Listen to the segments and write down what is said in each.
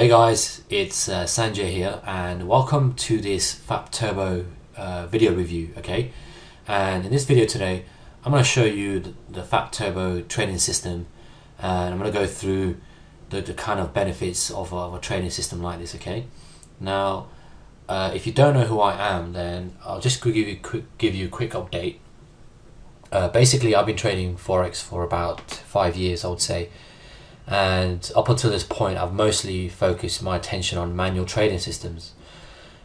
Hey guys, it's Sanjay here and welcome to this Fap Turbo video review, okay? And in this video today, I'm going to show you the Fap Turbo trading system, and I'm going to go through the kind of benefits of a trading system like this, okay? Now, if you don't know who I am, then I'll just give you a quick update. Basically, I've been trading Forex for about 5 years, I would say. And up until this point, I've mostly focused my attention on manual trading systems.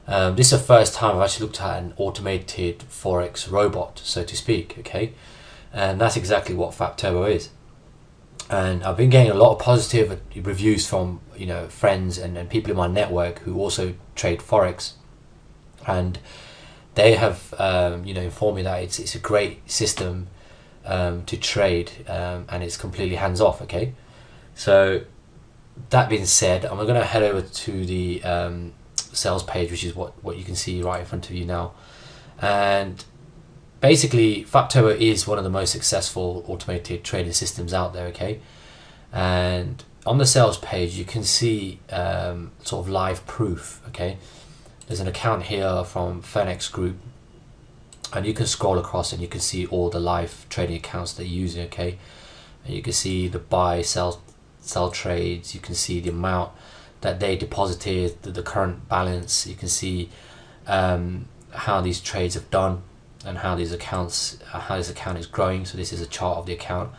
This is the first time I've actually looked at an automated Forex robot, so to speak, okay? And that's exactly what Fap Turbo is. And I've been getting a lot of positive reviews from friends and people in my network who also trade Forex, and they have informed me that it's a great system to trade, and it's completely hands-off, okay? So that being said, I'm going to head over to the sales page, which is what you can see right in front of you now. And basically, Fap Turbo is one of the most successful automated trading systems out there, okay? And on the sales page, you can see sort of live proof, okay? There's an account here from Phoenix Group, and you can scroll across and you can see all the live trading accounts they're using, okay? And you can see the buy, sell trades. You can see the amount that they deposited, the current balance. You can see how these trades have done and how this account is growing. So this is a chart of the account.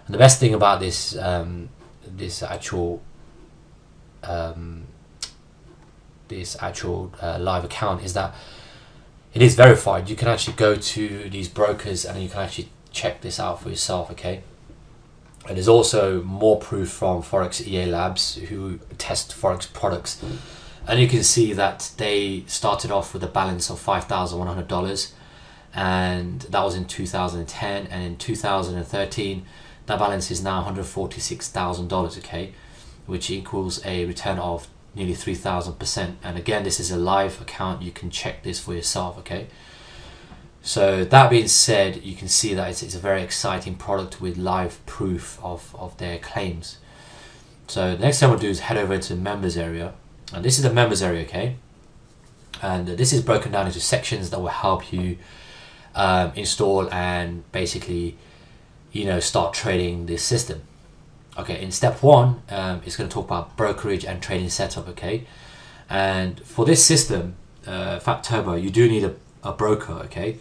And the best thing about this actual live account is that it is verified. You can actually go to these brokers and you can actually check this out for yourself, okay? And there's also more proof from Forex EA Labs, who test Forex products. And you can see that they started off with a balance of $5,100, and that was in 2010. And in 2013, that balance is now $146,000, okay, which equals a return of nearly 3,000%. And again, this is a live account. You can check this for yourself, okay? So that being said, you can see that it's a very exciting product with live proof of their claims. So the next thing we'll do is head over into the members area, and this is the members area, okay? And this is broken down into sections that will help you install and basically start trading this system. Okay, in step one, it's going to talk about brokerage and trading setup, okay? And for this system, Fap Turbo, you do need a broker, okay?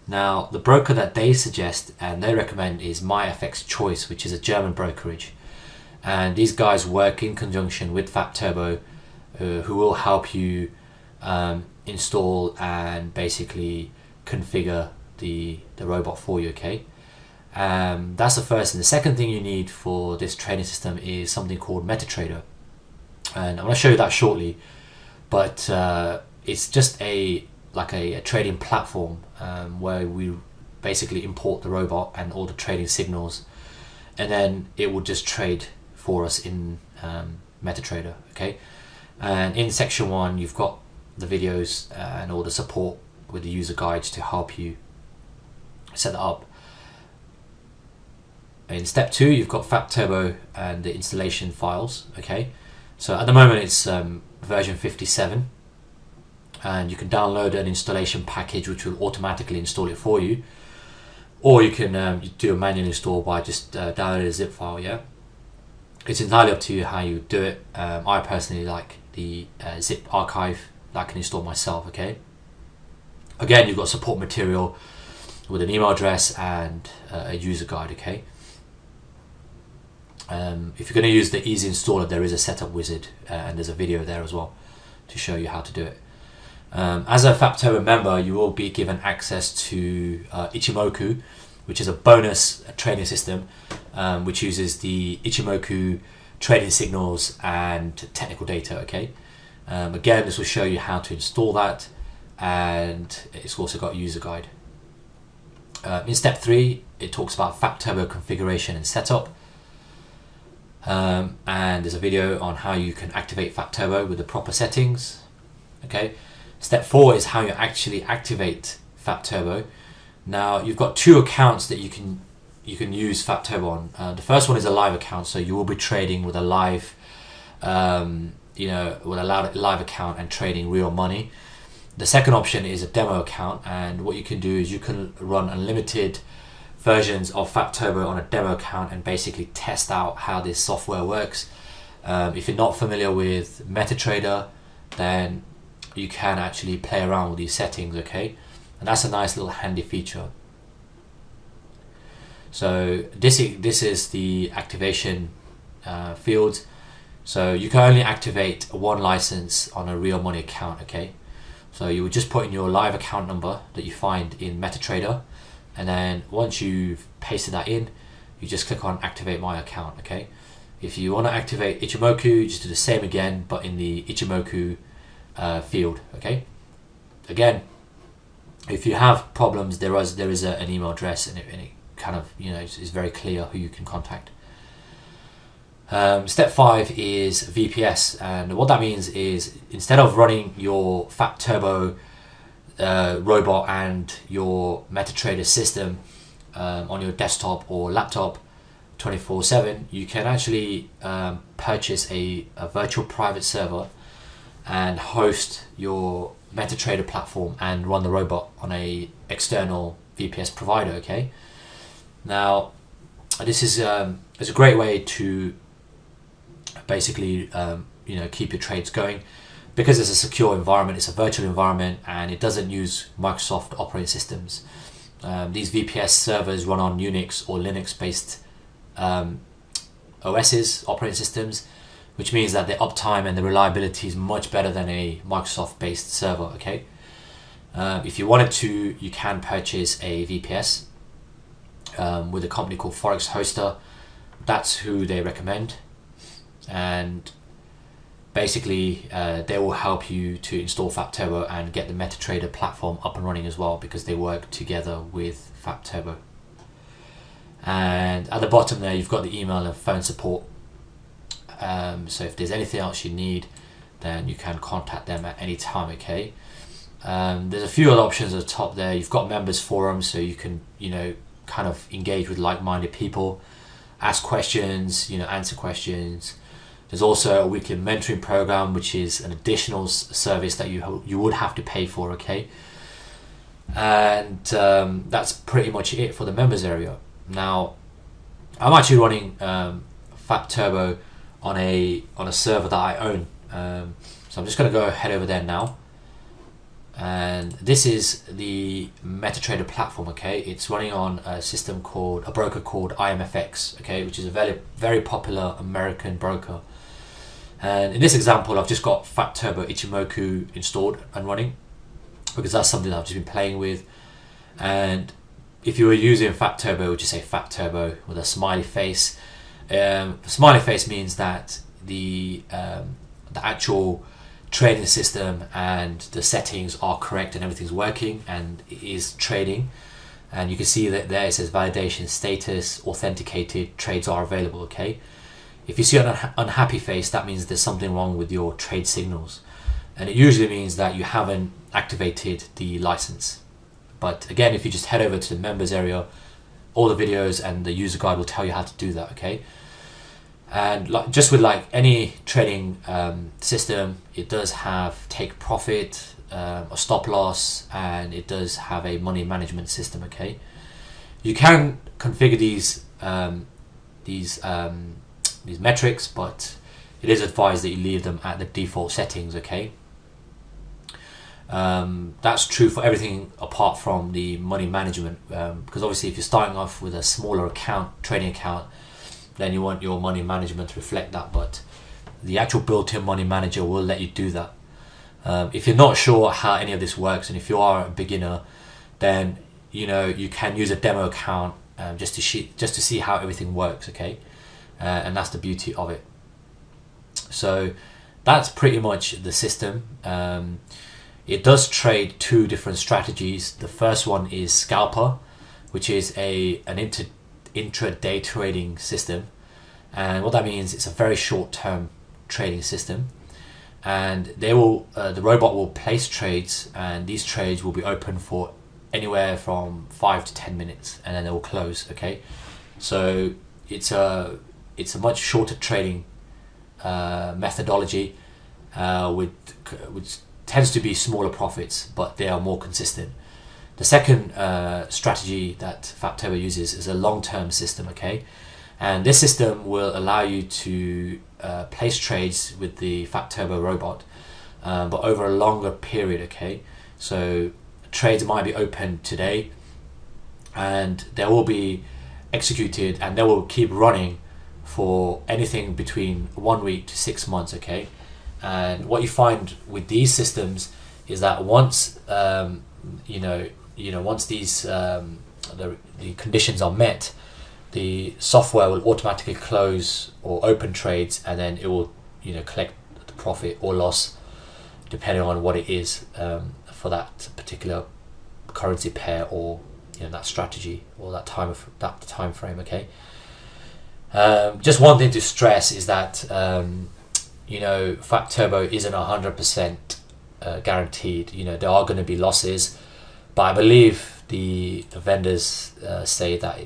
Now, the broker that they suggest and they recommend is MyFX Choice, which is a German brokerage. And these guys work in conjunction with Fap Turbo, who will help you install and basically configure the robot for you, okay? That's the first. And the second thing you need for this trading system is something called MetaTrader. And I'm going to show you that shortly, but it's just a trading platform where we basically import the robot and all the trading signals, and then it will just trade for us in MetaTrader, okay? And in section one, you've got the videos and all the support with the user guides to help you set that up. In step two, you've got Fap Turbo and the installation files, okay? So at the moment it's version 57. And you can download an installation package which will automatically install it for you, or you can do a manual install by just downloading a zip file. Yeah, it's entirely up to you how you do it. I personally like the zip archive that I can install myself, okay? Again, you've got support material with an email address and a user guide, okay? If you're going to use the easy installer, there is a setup wizard, and there's a video there as well to show you how to do it. As a Fap Turbo member, you will be given access to Ichimoku, which is a bonus trading system which uses the Ichimoku trading signals and technical data, okay? Again, this will show you how to install that, and it's also got a user guide. In step three, it talks about Fap Turbo configuration and setup. And there's a video on how you can activate Fap Turbo with the proper settings, okay? Step four is how you actually activate Fap Turbo. Now, you've got two accounts that you can use Fap Turbo on. The first one is a live account, so you will be trading with a live with a live account and trading real money. The second option is a demo account, and what you can do is you can run unlimited versions of Fap Turbo on a demo account and basically test out how this software works. If you're not familiar with MetaTrader, then you can actually play around with these settings, okay? And that's a nice little handy feature. So this is the activation field. So you can only activate one license on a real money account, okay? So you would just put in your live account number that you find in MetaTrader, and then once you've pasted that in, you just click on activate my account, okay? If you want to activate Ichimoku, you just do the same again, but in the Ichimoku field, okay? Again, if you have problems, there is an email address, and it kind of, is very clear who you can contact. Step 5 is VPS, and what that means is instead of running your Fap Turbo robot and your MetaTrader system on your desktop or laptop 24/7, you can actually purchase a virtual private server and host your MetaTrader platform and run the robot on a external VPS provider, okay? Now, this is a great way to basically keep your trades going, because it's a secure environment, it's a virtual environment, and it doesn't use Microsoft operating systems. These VPS servers run on Unix or Linux based OSs, operating systems, which means that the uptime and the reliability is much better than a Microsoft based server, okay? If you wanted to, you can purchase a VPS with a company called Forex Hoster. That's who they recommend, and basically they will help you to install Fap Turbo and get the MetaTrader platform up and running as well, because they work together with Fap Turbo. And at the bottom there, you've got the email and phone support. So if there's anything else you need, then you can contact them at any time, okay? There's a few other options at the top there. You've got members forums, so you can kind of engage with like-minded people, ask questions, answer questions. There's also a weekly mentoring program, which is an additional service that you would have to pay for, okay? And that's pretty much it for the members area. Now, I'm actually running Fap Turbo on a server that I own, so I'm just going to go head over there now. And this is the MetaTrader platform, okay? It's running on a broker called IMFX, okay, which is a very, very popular American broker. And in this example, I've just got Fap Turbo Ichimoku installed and running, because that's something that I've just been playing with. And if you were using Fap Turbo, would you say Fap Turbo with a smiley face? Smiley face means that the actual trading system and the settings are correct and everything's working and it is trading. And you can see that there it says validation status, authenticated, trades are available, okay? If you see an unhappy face, that means there's something wrong with your trade signals, and it usually means that you haven't activated the license. But again, if you just head over to the members area, all the videos and the user guide will tell you how to do that, okay? And just with any trading system, it does have take profit, a stop loss, and it does have a money management system, okay? You can configure these metrics, but it is advised that you leave them at the default settings, okay? That's true for everything apart from the money management, because obviously if you're starting off with a smaller trading account, then you want your money management to reflect that, but the actual built-in money manager will let you do that. If you're not sure how any of this works, and if you are a beginner, then you can use a demo account just to see how everything works, okay? And that's the beauty of it. So that's pretty much the system. It does trade two different strategies. The first one is Scalper, which is an intraday trading system, and what that means, it's a very short-term trading system, and the robot will place trades, and these trades will be open for anywhere from 5 to 10 minutes, and then they will close, okay? So it's a much shorter trading methodology, which tends to be smaller profits, but they are more consistent. The second strategy that Fap Turbo uses is a long-term system, okay? And this system will allow you to place trades with the Fap Turbo robot, but over a longer period, okay? So trades might be open today, and they will be executed, and they will keep running for anything between 1 week to 6 months, okay? And what you find with these systems is that once once these the conditions are met, the software will automatically close or open trades, and then it will collect the profit or loss depending on what it is for that particular currency pair, or that strategy, or that time frame, okay? Just one thing to stress is that Fap Turbo isn't 100% guaranteed. There are going to be losses, but I believe the vendors say that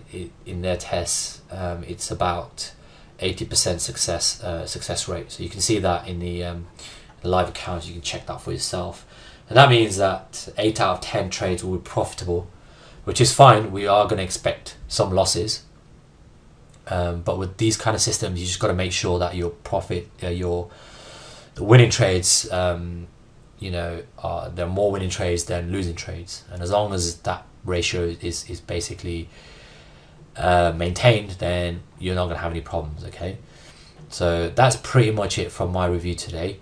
in their tests it's about 80% success rate. So you can see that in the live account. You can check that for yourself, and that means that 8 out of 10 trades will be profitable, which is fine. We are going to expect some losses, but with these kind of systems, you just got to make sure that your profit, the winning trades, there are more winning trades than losing trades, and as long as that ratio is basically maintained, then you're not going to have any problems, okay? So that's pretty much it from my review today.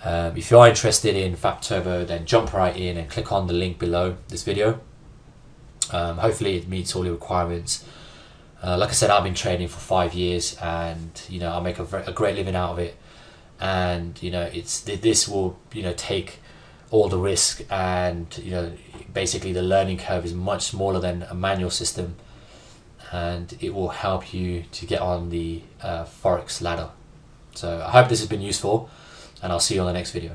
If you are interested in Fap Turbo, then jump right in and click on the link below this video. Hopefully it meets all your requirements. Like I said, I've been trading for 5 years, and I make a great living out of it. And this will take all the risk, and basically the learning curve is much smaller than a manual system, and it will help you to get on the forex ladder. So I hope this has been useful, and I'll see you on the next video.